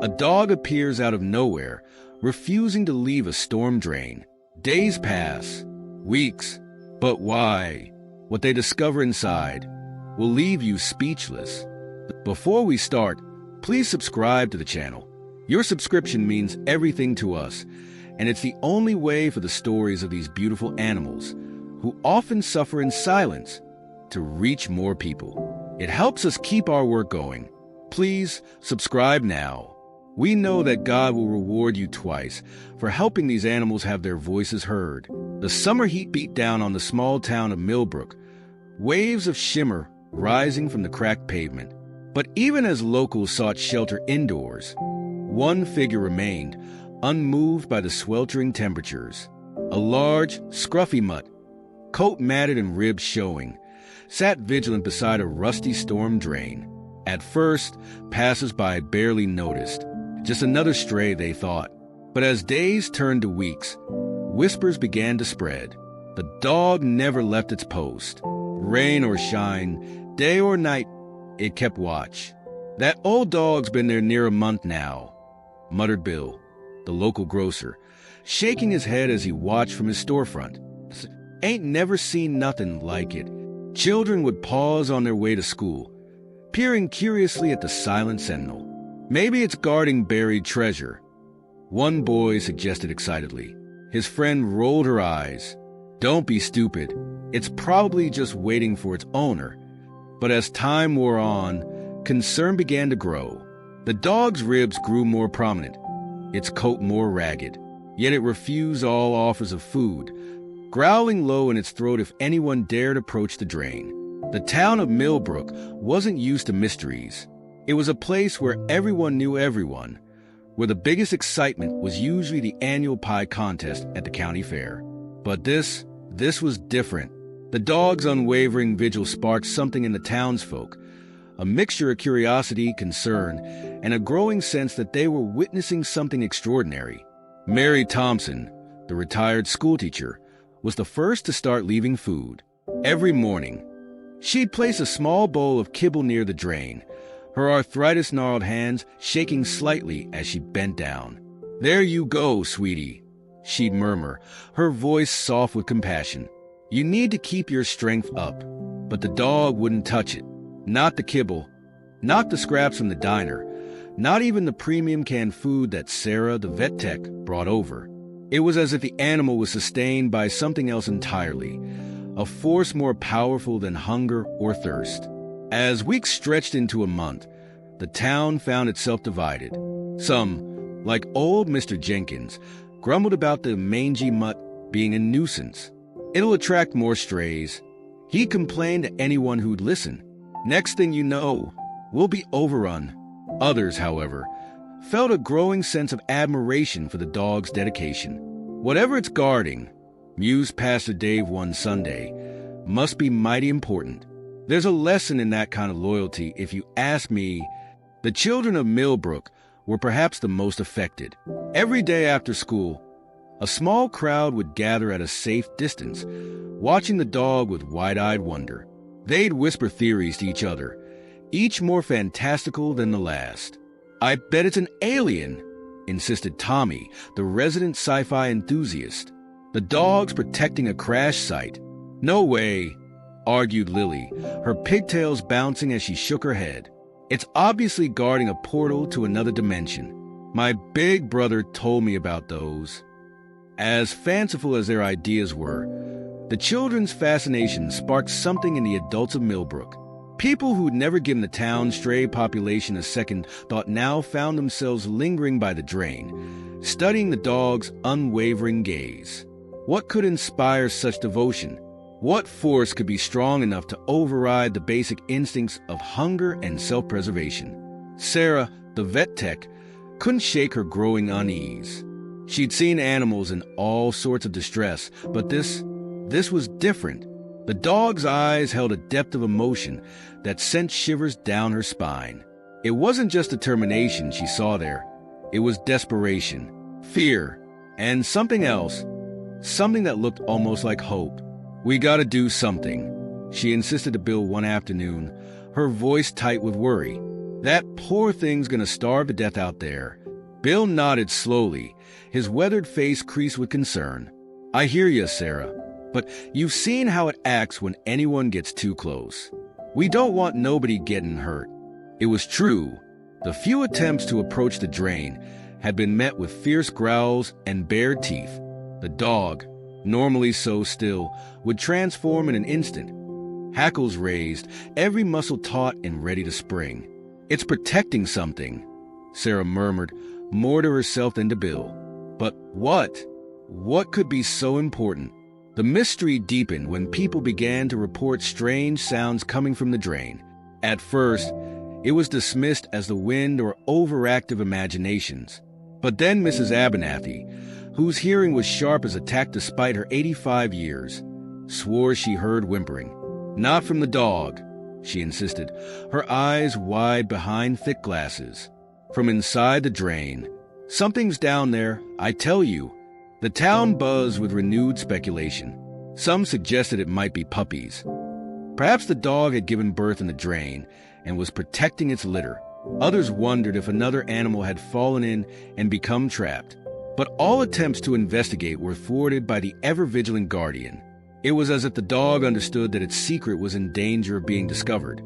A dog appears out of nowhere, refusing to leave a storm drain. Days pass, weeks, but why? What they discover inside will leave you speechless. Before we start, please subscribe to the channel. Your subscription means everything to us, and it's the only way for the stories of these beautiful animals, who often suffer in silence, to reach more people. It helps us keep our work going. Please subscribe now. We know that God will reward you twice for helping these animals have their voices heard. The summer heat beat down on the small town of Millbrook, waves of shimmer rising from the cracked pavement. But even as locals sought shelter indoors, one figure remained, unmoved by the sweltering temperatures. A large, scruffy mutt, coat matted and ribs showing, sat vigilant beside a rusty storm drain. At first, passers-by barely noticed. Just another stray, they thought. But as days turned to weeks, whispers began to spread. The dog never left its post. Rain or shine, day or night, it kept watch. "That old dog's been there near a month now," muttered Bill, the local grocer, shaking his head as he watched from his storefront. "Ain't never seen nothing like it." Children would pause on their way to school, peering curiously at the silent sentinel. "Maybe it's guarding buried treasure," one boy suggested excitedly. His friend rolled her eyes. "Don't be stupid. It's probably just waiting for its owner." But as time wore on, concern began to grow. The dog's ribs grew more prominent, its coat more ragged, yet it refused all offers of food, growling low in its throat if anyone dared approach the drain. The town of Millbrook wasn't used to mysteries. It was a place where everyone knew everyone, where the biggest excitement was usually the annual pie contest at the county fair. But this was different. The dog's unwavering vigil sparked something in the townsfolk, a mixture of curiosity, concern, and a growing sense that they were witnessing something extraordinary. Mary Thompson, the retired schoolteacher, was the first to start leaving food. Every morning, she'd place a small bowl of kibble near the drain, her arthritis-gnarled hands shaking slightly as she bent down. "There you go, sweetie," she'd murmur, her voice soft with compassion. "You need to keep your strength up." But the dog wouldn't touch it. Not the kibble, not the scraps from the diner, not even the premium canned food that Sarah, the vet tech, brought over. It was as if the animal was sustained by something else entirely, a force more powerful than hunger or thirst. As weeks stretched into a month, the town found itself divided. Some, like old Mr. Jenkins, grumbled about the mangy mutt being a nuisance. "It'll attract more strays." He complained to anyone who'd listen. "Next thing you know, we'll be overrun." Others, however, felt a growing sense of admiration for the dog's dedication. "Whatever it's guarding," mused Pastor Dave one Sunday, "must be mighty important. There's a lesson in that kind of loyalty, if you ask me." The children of Millbrook were perhaps the most affected. Every day after school, a small crowd would gather at a safe distance, watching the dog with wide-eyed wonder. They'd whisper theories to each other, each more fantastical than the last. "I bet it's an alien," insisted Tommy, the resident sci-fi enthusiast. "The dog's protecting a crash site." "No way," argued Lily, her pigtails bouncing as she shook her head. "It's obviously guarding a portal to another dimension. My big brother told me about those." As fanciful as their ideas were, the children's fascination sparked something in the adults of Millbrook. People who'd never given the town's stray population a second thought now found themselves lingering by the drain, studying the dog's unwavering gaze. What could inspire such devotion? What force could be strong enough to override the basic instincts of hunger and self-preservation? Sarah, the vet tech, couldn't shake her growing unease. She'd seen animals in all sorts of distress, but this was different. The dog's eyes held a depth of emotion that sent shivers down her spine. It wasn't just determination she saw there. It was desperation, fear, and something else, something that looked almost like hope. "We gotta do something," she insisted to Bill one afternoon, her voice tight with worry. That poor thing's gonna starve to death out there. Bill nodded slowly, his weathered face creased with concern. I hear you, Sarah, but you've seen how it acts when anyone gets too close. We don't want nobody getting hurt. It was true. The few attempts to approach the drain had been met with fierce growls and bared teeth. The dog, normally so still, would transform in an instant. Hackles raised, every muscle taut and ready to spring. It's protecting something, Sarah murmured, more to herself than to Bill. But what? What could be so important? The mystery deepened when people began to report strange sounds coming from the drain. At first, it was dismissed as the wind or overactive imaginations. But then Mrs. Abernathy, whose hearing was sharp as a tack despite her 85 years, swore she heard whimpering. Not from the dog, she insisted, her eyes wide behind thick glasses. From inside the drain. Something's down there, I tell you. The town buzzed with renewed speculation. Some suggested it might be puppies. Perhaps the dog had given birth in the drain and was protecting its litter. Others wondered if another animal had fallen in and become trapped. But all attempts to investigate were thwarted by the ever-vigilant guardian. It was as if the dog understood that its secret was in danger of being discovered,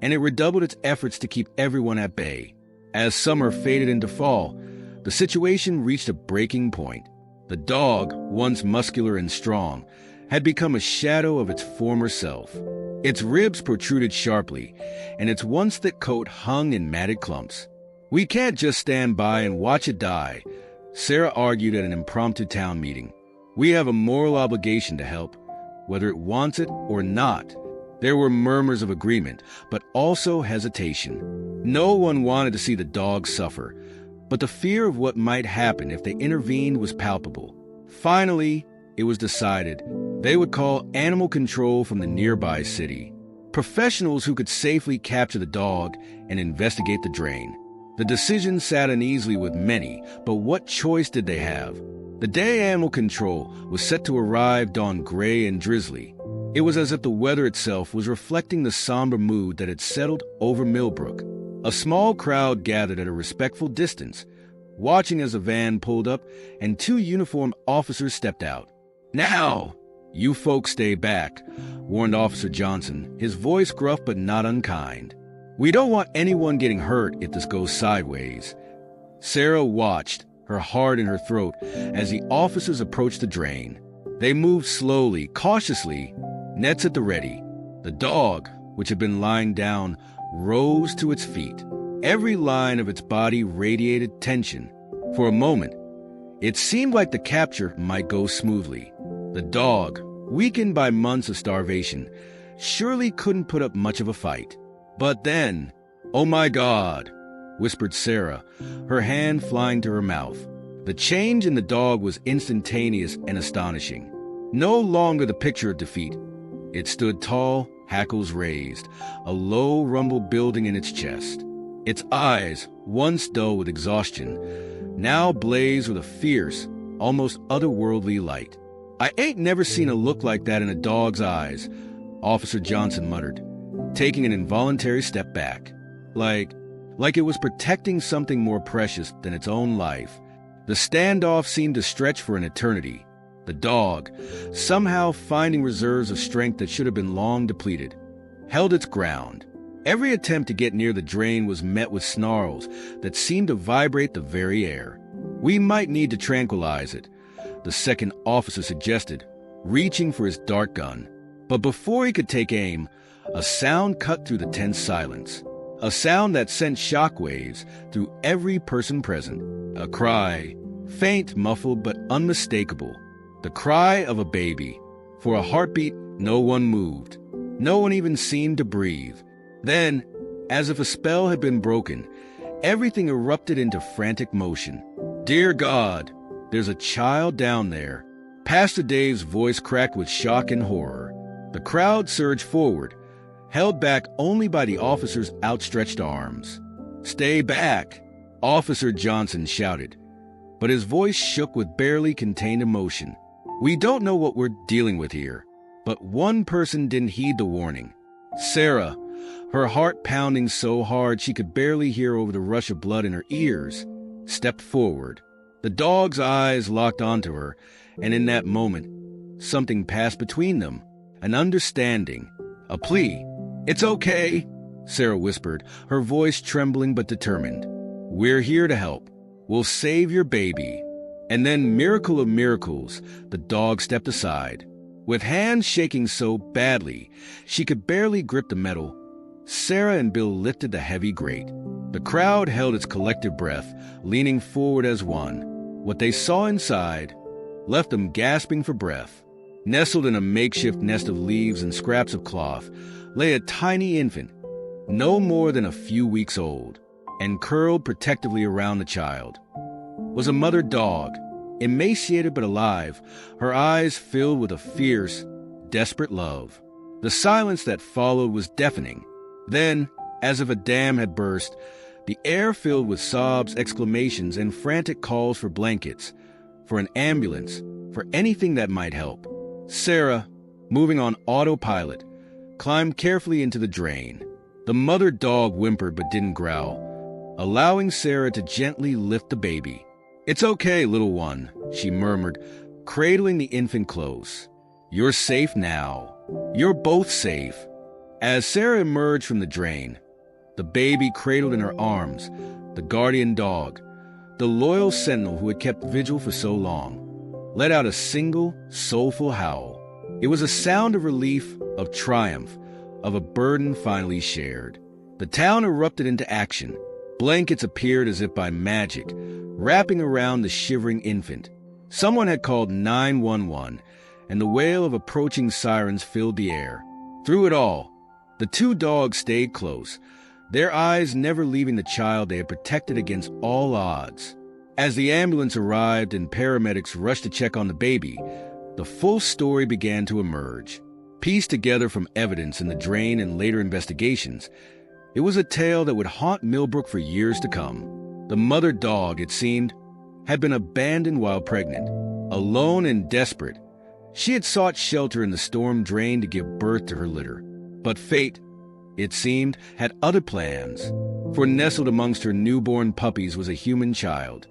and it redoubled its efforts to keep everyone at bay. As summer faded into fall, the situation reached a breaking point. The dog, once muscular and strong, had become a shadow of its former self. Its ribs protruded sharply, and its once thick coat hung in matted clumps. We can't just stand by and watch it die, Sarah argued at an impromptu town meeting. We have a moral obligation to help, whether it wants it or not. There were murmurs of agreement, but also hesitation. No one wanted to see the dog suffer, but the fear of what might happen if they intervened was palpable. Finally, it was decided they would call animal control from the nearby city, professionals who could safely capture the dog and investigate the drain. The decision sat uneasily with many, but what choice did they have? The day animal control was set to arrive dawned gray and drizzly. It was as if the weather itself was reflecting the somber mood that had settled over Millbrook. A small crowd gathered at a respectful distance, watching as a van pulled up and two uniformed officers stepped out. Now, you folks stay back, warned Officer Johnson, his voice gruff but not unkind. We don't want anyone getting hurt if this goes sideways. Sarah watched, her heart in her throat, as the officers approached the drain. They moved slowly, cautiously, nets at the ready. The dog, which had been lying down, rose to its feet. Every line of its body radiated tension. For a moment, it seemed like the capture might go smoothly. The dog, weakened by months of starvation, surely couldn't put up much of a fight. But then, "Oh my God," whispered Sarah, her hand flying to her mouth. The change in the dog was instantaneous and astonishing. No longer the picture of defeat. It stood tall, hackles raised, a low rumble building in its chest. Its eyes, once dull with exhaustion, now blazed with a fierce, almost otherworldly light. I ain't never seen a look like that in a dog's eyes, Officer Johnson muttered, taking an involuntary step back. Like it was protecting something more precious than its own life. The standoff seemed to stretch for an eternity. The dog, somehow finding reserves of strength that should have been long depleted, held its ground. Every attempt to get near the drain was met with snarls that seemed to vibrate the very air. We might need to tranquilize it, the second officer suggested, reaching for his dart gun. But before he could take aim, a sound cut through the tense silence. A sound that sent shockwaves through every person present. A cry, faint, muffled, but unmistakable. The cry of a baby. For a heartbeat, no one moved. No one even seemed to breathe. Then, as if a spell had been broken, everything erupted into frantic motion. Dear God, there's a child down there. Pastor Dave's voice cracked with shock and horror. The crowd surged forward, held back only by the officer's outstretched arms. Stay back, Officer Johnson shouted, but his voice shook with barely contained emotion. We don't know what we're dealing with here, but one person didn't heed the warning. Sarah, her heart pounding so hard she could barely hear over the rush of blood in her ears, stepped forward. The dog's eyes locked onto her, and in that moment, something passed between them, an understanding, a plea. "It's okay," Sarah whispered, her voice trembling but determined. "We're here to help. We'll save your baby." And then, miracle of miracles, the dog stepped aside. With hands shaking so badly she could barely grip the metal, Sarah and Bill lifted the heavy grate. The crowd held its collective breath, leaning forward as one. What they saw inside left them gasping for breath. Nestled in a makeshift nest of leaves and scraps of cloth lay a tiny infant, no more than a few weeks old, and curled protectively around the child was a mother dog, emaciated but alive, her eyes filled with a fierce, desperate love. The silence that followed was deafening. Then, as if a dam had burst, the air filled with sobs, exclamations, and frantic calls for blankets, for an ambulance, for anything that might help. Sarah, moving on autopilot, climbed carefully into the drain. The mother dog whimpered but didn't growl, allowing Sarah to gently lift the baby. "It's okay, little one," she murmured, cradling the infant close. "You're safe now. You're both safe." As Sarah emerged from the drain, the baby cradled in her arms, the guardian dog, the loyal sentinel who had kept vigil for so long, let out a single, soulful howl. It was a sound of relief, of triumph, of a burden finally shared. The town erupted into action. Blankets appeared as if by magic, wrapping around the shivering infant. Someone had called 911, and the wail of approaching sirens filled the air. Through it all, the two dogs stayed close, their eyes never leaving the child they had protected against all odds. As the ambulance arrived and paramedics rushed to check on the baby, the full story began to emerge. Pieced together from evidence in the drain and later investigations, it was a tale that would haunt Millbrook for years to come. The mother dog, it seemed, had been abandoned while pregnant. Alone and desperate, she had sought shelter in the storm drain to give birth to her litter. But fate, it seemed, had other plans, for nestled amongst her newborn puppies was a human child,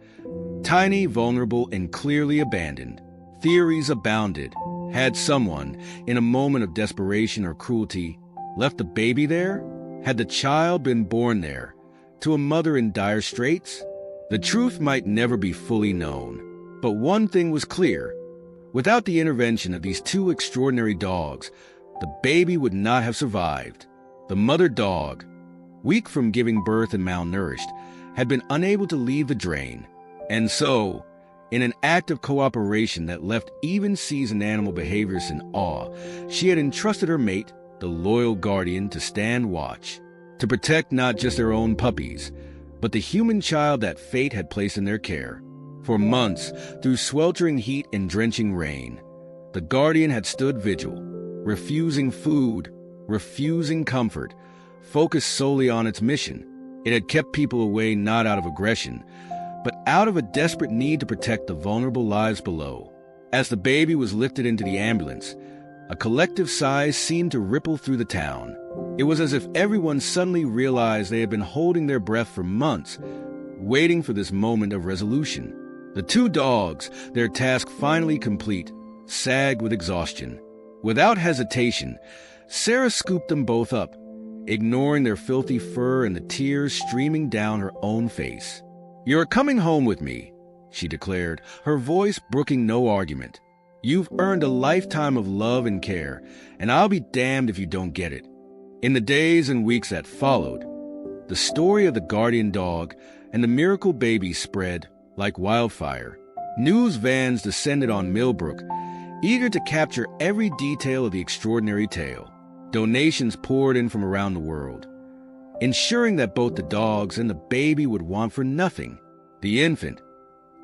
tiny, vulnerable, and clearly abandoned. Theories abounded. Had someone, in a moment of desperation or cruelty, left the baby there? Had the child been born there, to a mother in dire straits? The truth might never be fully known, but one thing was clear. Without the intervention of these two extraordinary dogs, the baby would not have survived. The mother dog, weak from giving birth and malnourished, had been unable to leave the drain. And so, in an act of cooperation that left even seasoned animal behaviorists in awe, she had entrusted her mate, the loyal guardian, to stand watch, to protect not just their own puppies, but the human child that fate had placed in their care. For months, through sweltering heat and drenching rain, the guardian had stood vigil, refusing food, refusing comfort, focused solely on its mission. It had kept people away not out of aggression, but out of a desperate need to protect the vulnerable lives below. As the baby was lifted into the ambulance, a collective sigh seemed to ripple through the town. It was as if everyone suddenly realized they had been holding their breath for months, waiting for this moment of resolution. The two dogs, their task finally complete, sagged with exhaustion. Without hesitation, Sarah scooped them both up, ignoring their filthy fur and the tears streaming down her own face. "You're coming home with me," she declared, her voice brooking no argument. "You've earned a lifetime of love and care, and I'll be damned if you don't get it." In the days and weeks that followed, the story of the guardian dog and the miracle baby spread like wildfire. News vans descended on Millbrook, eager to capture every detail of the extraordinary tale. Donations poured in from around the world, ensuring that both the dogs and the baby would want for nothing. The infant,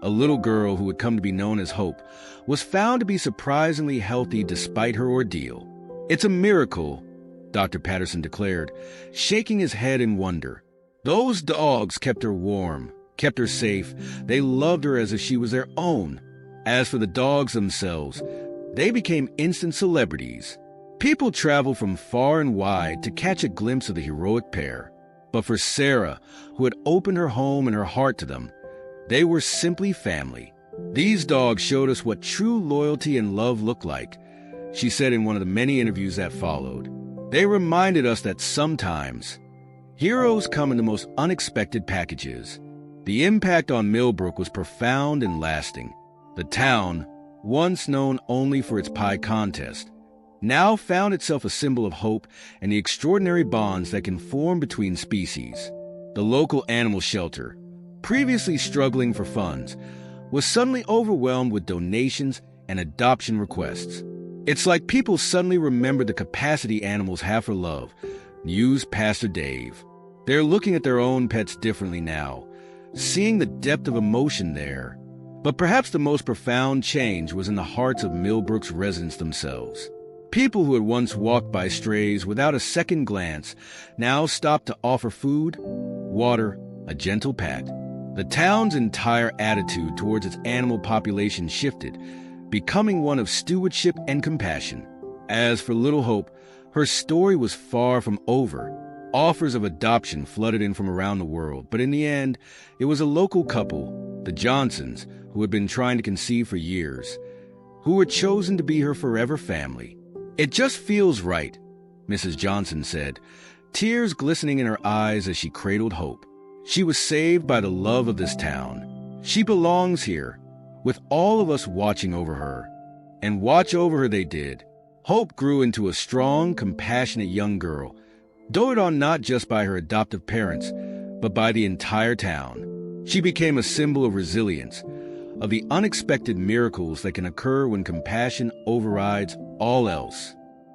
a little girl who had come to be known as Hope, was found to be surprisingly healthy despite her ordeal. "It's a miracle," Dr. Patterson declared, shaking his head in wonder. "Those dogs kept her warm, kept her safe. They loved her as if she was their own. As for the dogs themselves, they became instant celebrities. People traveled from far and wide to catch a glimpse of the heroic pair. But for Sarah, who had opened her home and her heart to them, they were simply family. These dogs showed us what true loyalty and love look like, she said in one of the many interviews that followed. They reminded us that sometimes heroes come in the most unexpected packages. The impact on Millbrook was profound and lasting. The town, once known only for its pie contest, now found itself a symbol of hope and the extraordinary bonds that can form between species. The local animal shelter, previously struggling for funds, was suddenly overwhelmed with donations and adoption requests. It's like people suddenly remembered the capacity animals have for love, mused Pastor Dave. They're looking at their own pets differently now, seeing the depth of emotion there. But perhaps the most profound change was in the hearts of Millbrook's residents themselves. People who had once walked by strays without a second glance now stopped to offer food, water, a gentle pat. The town's entire attitude towards its animal population shifted, becoming one of stewardship and compassion. As for Little Hope, her story was far from over. Offers of adoption flooded in from around the world, but in the end, it was a local couple, the Johnsons, who had been trying to conceive for years, who were chosen to be her forever family. "It just feels right," Mrs. Johnson said, tears glistening in her eyes as she cradled Hope. She was saved by the love of this town. She belongs here, with all of us watching over her. And watch over her they did. Hope grew into a strong, compassionate young girl, doted on not just by her adoptive parents, but by the entire town. She became a symbol of resilience, of the unexpected miracles that can occur when compassion overrides all else.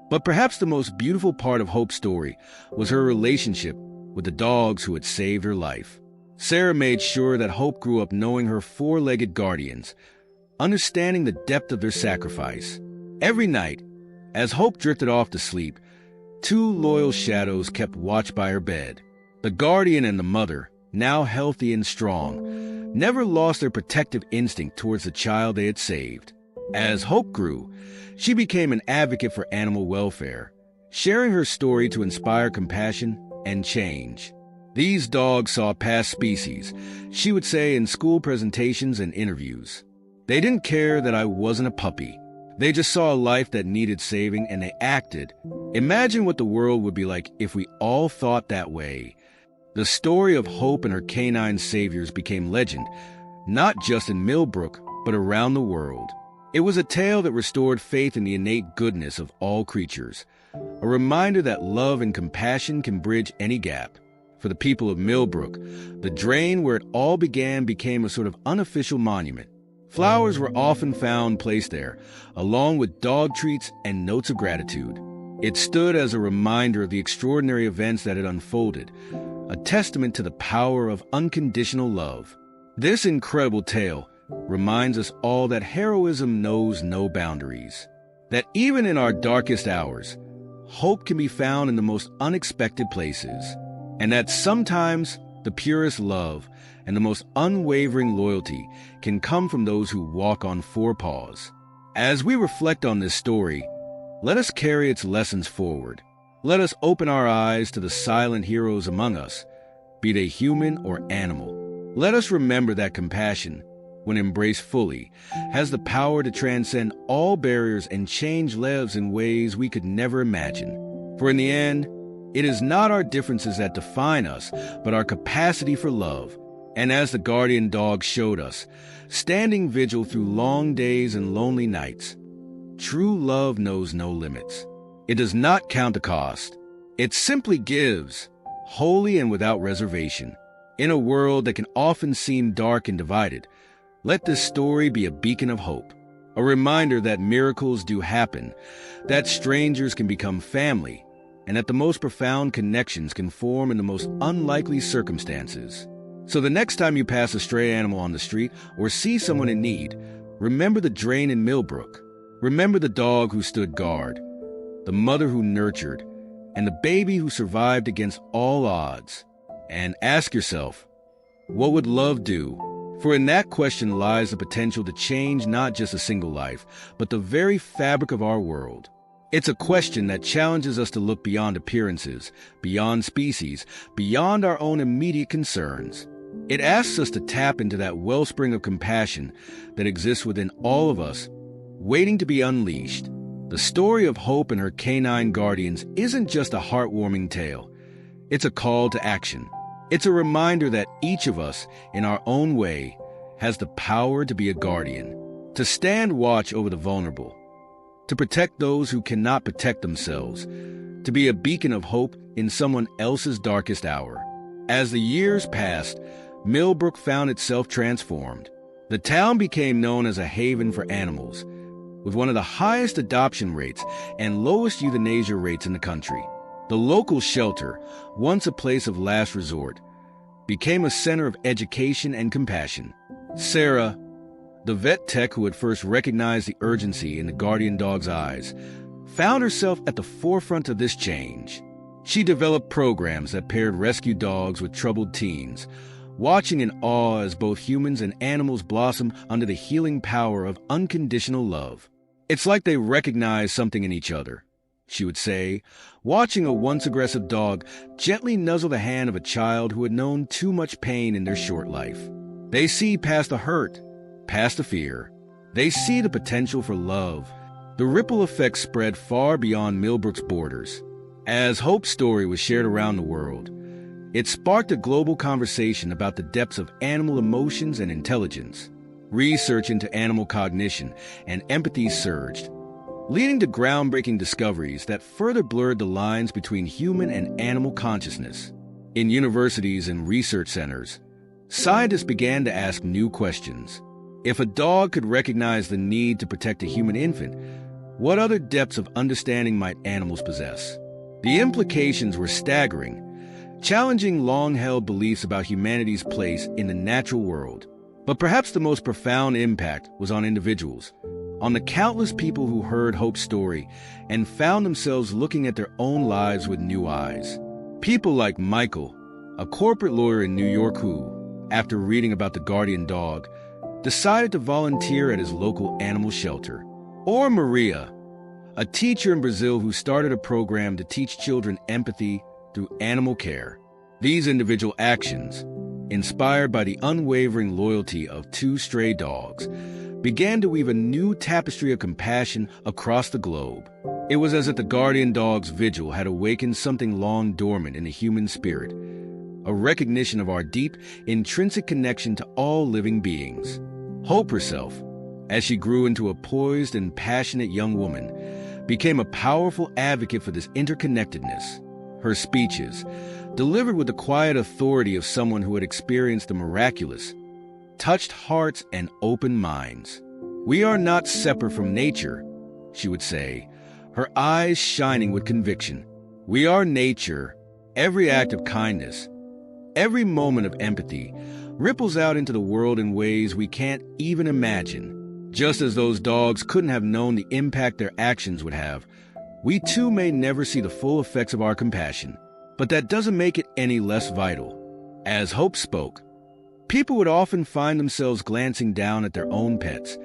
But perhaps the most beautiful part of Hope's story was her relationship with the dogs who had saved her life. Sarah made sure that Hope grew up knowing her four-legged guardians, understanding the depth of their sacrifice. Every night, as Hope drifted off to sleep, two loyal shadows kept watch by her bed. The guardian and the mother, now healthy and strong, never lost their protective instinct towards the child they had saved. As Hope grew, she became an advocate for animal welfare, sharing her story to inspire compassion and change. "These dogs saw past species," she would say in school presentations and interviews. "They didn't care that I wasn't a puppy. They just saw a life that needed saving and they acted. Imagine what the world would be like if we all thought that way." The story of Hope and her canine saviors became legend, not just in Millbrook, but around the world. It was a tale that restored faith in the innate goodness of all creatures, a reminder that love and compassion can bridge any gap. For the people of Millbrook, the drain where it all began became a sort of unofficial monument. Flowers were often found placed there, along with dog treats and notes of gratitude. It stood as a reminder of the extraordinary events that had unfolded, a testament to the power of unconditional love. This incredible tale reminds us all that heroism knows no boundaries, that even in our darkest hours, hope can be found in the most unexpected places, and that sometimes the purest love and the most unwavering loyalty can come from those who walk on four paws. As we reflect on this story, let us carry its lessons forward. Let us open our eyes to the silent heroes among us, be they human or animal. Let us remember that compassion, when embraced fully, has the power to transcend all barriers and change lives in ways we could never imagine. For in the end, it is not our differences that define us, but our capacity for love. And as the guardian dog showed us, standing vigil through long days and lonely nights, true love knows no limits. It does not count the cost. It simply gives, wholly and without reservation. In a world that can often seem dark and divided, let this story be a beacon of hope, a reminder that miracles do happen, that strangers can become family, and that the most profound connections can form in the most unlikely circumstances. So the next time you pass a stray animal on the street or see someone in need, remember the drain in Millbrook. Remember the dog who stood guard, the mother who nurtured, and the baby who survived against all odds. And ask yourself, what would love do? For in that question lies the potential to change not just a single life, but the very fabric of our world. It's a question that challenges us to look beyond appearances, beyond species, beyond our own immediate concerns. It asks us to tap into that wellspring of compassion that exists within all of us, waiting to be unleashed. The story of Hope and her canine guardians isn't just a heartwarming tale. It's a call to action. It's a reminder that each of us, in our own way, has the power to be a guardian, to stand watch over the vulnerable, to protect those who cannot protect themselves, to be a beacon of hope in someone else's darkest hour. As the years passed, Millbrook found itself transformed. The town became known as a haven for animals, with one of the highest adoption rates and lowest euthanasia rates in the country. The local shelter, once a place of last resort, became a center of education and compassion. Sarah, the vet tech who had first recognized the urgency in the guardian dog's eyes, found herself at the forefront of this change. She developed programs that paired rescue dogs with troubled teens, watching in awe as both humans and animals blossom under the healing power of unconditional love. It's like they recognize something in each other, she would say, watching a once aggressive dog gently nuzzle the hand of a child who had known too much pain in their short life. They see past the hurt, past the fear. They see the potential for love. The ripple effect spread far beyond Millbrook's borders. As Hope's story was shared around the world, it sparked a global conversation about the depths of animal emotions and intelligence. Research into animal cognition and empathy surged, leading to groundbreaking discoveries that further blurred the lines between human and animal consciousness. In universities and research centers, scientists began to ask new questions. If a dog could recognize the need to protect a human infant, what other depths of understanding might animals possess? The implications were staggering, challenging long-held beliefs about humanity's place in the natural world. But perhaps the most profound impact was on individuals, on the countless people who heard Hope's story and found themselves looking at their own lives with new eyes. People like Michael, a corporate lawyer in New York who, after reading about the guardian dog, decided to volunteer at his local animal shelter. Or Maria, a teacher in Brazil who started a program to teach children empathy through animal care. These individual actions, inspired by the unwavering loyalty of two stray dogs, began to weave a new tapestry of compassion across the globe. It was as if the guardian dog's vigil had awakened something long dormant in the human spirit, a recognition of our deep, intrinsic connection to all living beings. Hope herself, as she grew into a poised and passionate young woman, became a powerful advocate for this interconnectedness. Her speeches, delivered with the quiet authority of someone who had experienced the miraculous, touched hearts and opened minds. "We are not separate from nature," she would say, her eyes shining with conviction. "We are nature. Every act of kindness, every moment of empathy, ripples out into the world in ways we can't even imagine. Just as those dogs couldn't have known the impact their actions would have, we too may never see the full effects of our compassion. But that doesn't make it any less vital." As Hope spoke, people would often find themselves glancing down at their own pets,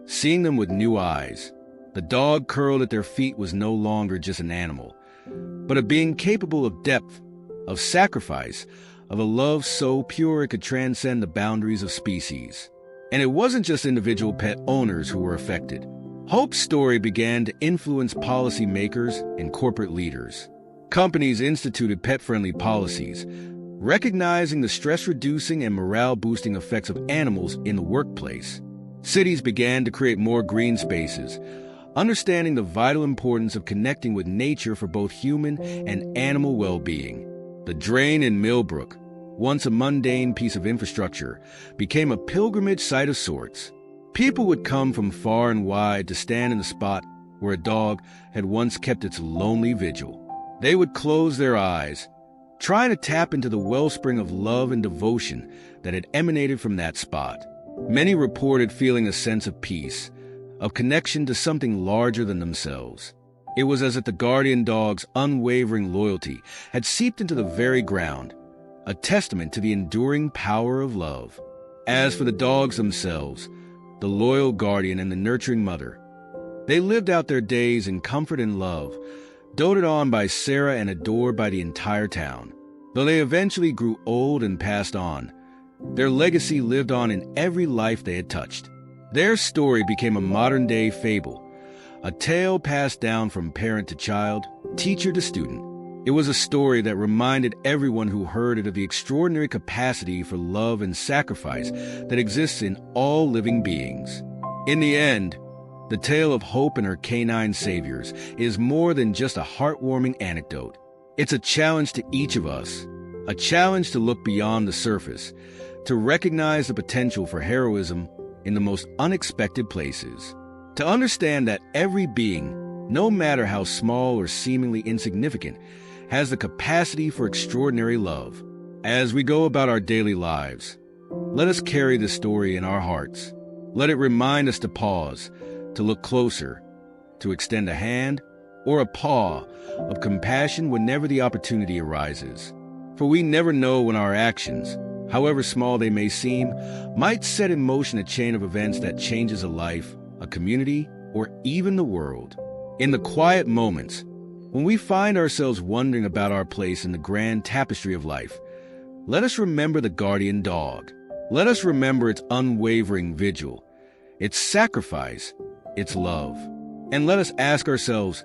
seeing them with new eyes. The dog curled at their feet was no longer just an animal, but a being capable of depth, of sacrifice, of a love so pure it could transcend the boundaries of species. And it wasn't just individual pet owners who were affected. Hope's story began to influence policymakers and corporate leaders. Companies instituted pet-friendly policies, recognizing the stress-reducing and morale-boosting effects of animals in the workplace. Cities began to create more green spaces, understanding the vital importance of connecting with nature for both human and animal well-being. The drain in Millbrook, once a mundane piece of infrastructure, became a pilgrimage site of sorts. People would come from far and wide to stand in the spot where a dog had once kept its lonely vigil. They would close their eyes, trying to tap into the wellspring of love and devotion that had emanated from that spot. Many reported feeling a sense of peace, of connection to something larger than themselves. It was as if the guardian dog's unwavering loyalty had seeped into the very ground, a testament to the enduring power of love. As for the dogs themselves, the loyal guardian and the nurturing mother, They lived out their days in comfort and love, doted on by Sarah and adored by the entire town. Though they eventually grew old and passed on, their legacy lived on in every life they had touched. Their story became a modern-day fable, a tale passed down from parent to child, teacher to student. It was a story that reminded everyone who heard it of the extraordinary capacity for love and sacrifice that exists in all living beings. In the end, the tale of Hope and her canine saviors is more than just a heartwarming anecdote. It's a challenge to each of us, a challenge to look beyond the surface, to recognize the potential for heroism in the most unexpected places, to understand that every being, no matter how small or seemingly insignificant, has the capacity for extraordinary love. As we go about our daily lives, let us carry this story in our hearts. Let it remind us to pause, to look closer, to extend a hand or a paw of compassion whenever the opportunity arises. For we never know when our actions, however small they may seem, might set in motion a chain of events that changes a life, a community, or even the world. In the quiet moments, when we find ourselves wondering about our place in the grand tapestry of life, let us remember the guardian dog. Let us remember its unwavering vigil, its sacrifice, its love. And let us ask ourselves,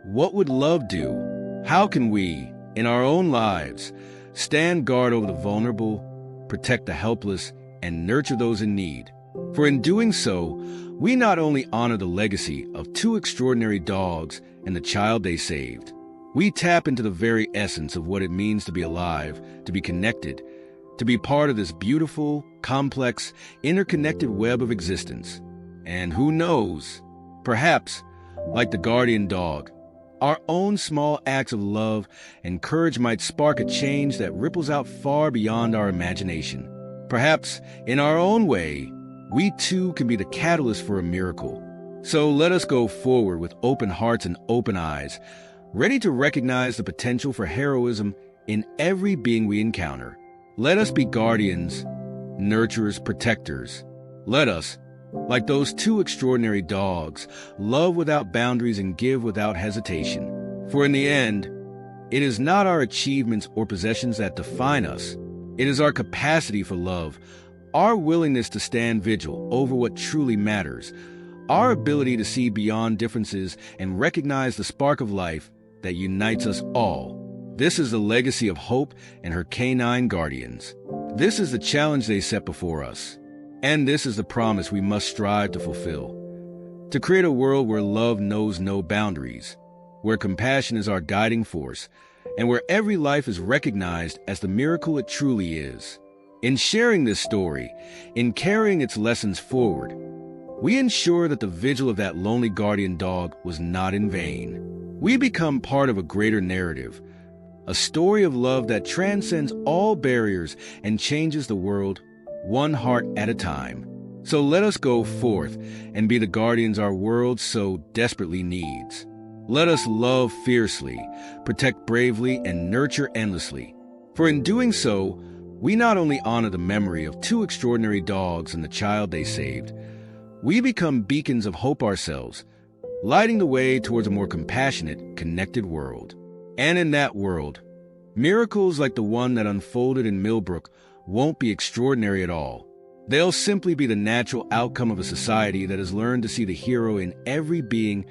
what would love do? How can we, in our own lives, stand guard over the vulnerable, protect the helpless, and nurture those in need? For in doing so, we not only honor the legacy of two extraordinary dogs and the child they saved, we tap into the very essence of what it means to be alive, to be connected, to be part of this beautiful, complex, interconnected web of existence. And who knows, perhaps, like the guardian dog, our own small acts of love and courage might spark a change that ripples out far beyond our imagination. Perhaps, in our own way, we too can be the catalyst for a miracle. So let us go forward with open hearts and open eyes, ready to recognize the potential for heroism in every being we encounter. Let us be guardians, nurturers, protectors. Let us, like those two extraordinary dogs, love without boundaries and give without hesitation. For in the end, it is not our achievements or possessions that define us. It is our capacity for love, our willingness to stand vigil over what truly matters, our ability to see beyond differences and recognize the spark of life that unites us all. This is the legacy of Hope and her canine guardians. This is the challenge they set before us. And this is the promise we must strive to fulfill. To create a world where love knows no boundaries, where compassion is our guiding force, and where every life is recognized as the miracle it truly is. In sharing this story, in carrying its lessons forward, we ensure that the vigil of that lonely guardian dog was not in vain. We become part of a greater narrative, a story of love that transcends all barriers and changes the world one heart at a time. So let us go forth and be the guardians our world so desperately needs. Let us love fiercely, protect bravely, and nurture endlessly. For in doing so, we not only honor the memory of two extraordinary dogs and the child they saved, we become beacons of hope ourselves, lighting the way towards a more compassionate, connected world. And in that world, miracles like the one that unfolded in Millbrook won't be extraordinary at all. They'll simply be the natural outcome of a society that has learned to see the hero in every being,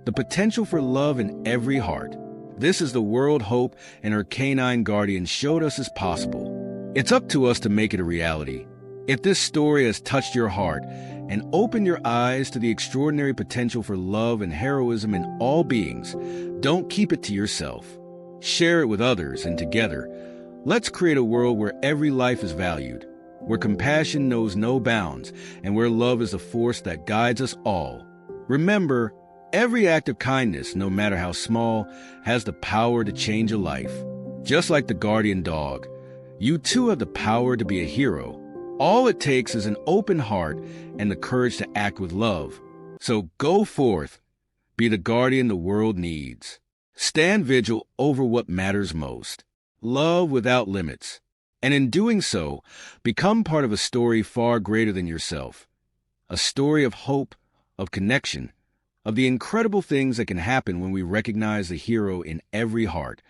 the potential for love in every heart. This is the world Hope and her canine guardian showed us is possible. It's up to us to make it a reality. If this story has touched your heart and opened your eyes to the extraordinary potential for love and heroism in all beings, don't keep it to yourself. Share it with others, and together, let's create a world where every life is valued, where compassion knows no bounds, and where love is the force that guides us all. Remember, every act of kindness, no matter how small, has the power to change a life. Just like the guardian dog, you too have the power to be a hero. All it takes is an open heart and the courage to act with love. So go forth, be the guardian the world needs. Stand vigil over what matters most. Love without limits. And in doing so, become part of a story far greater than yourself. A story of hope, of connection, of the incredible things that can happen when we recognize the hero in every heart,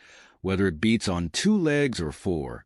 whether it beats on two legs or four.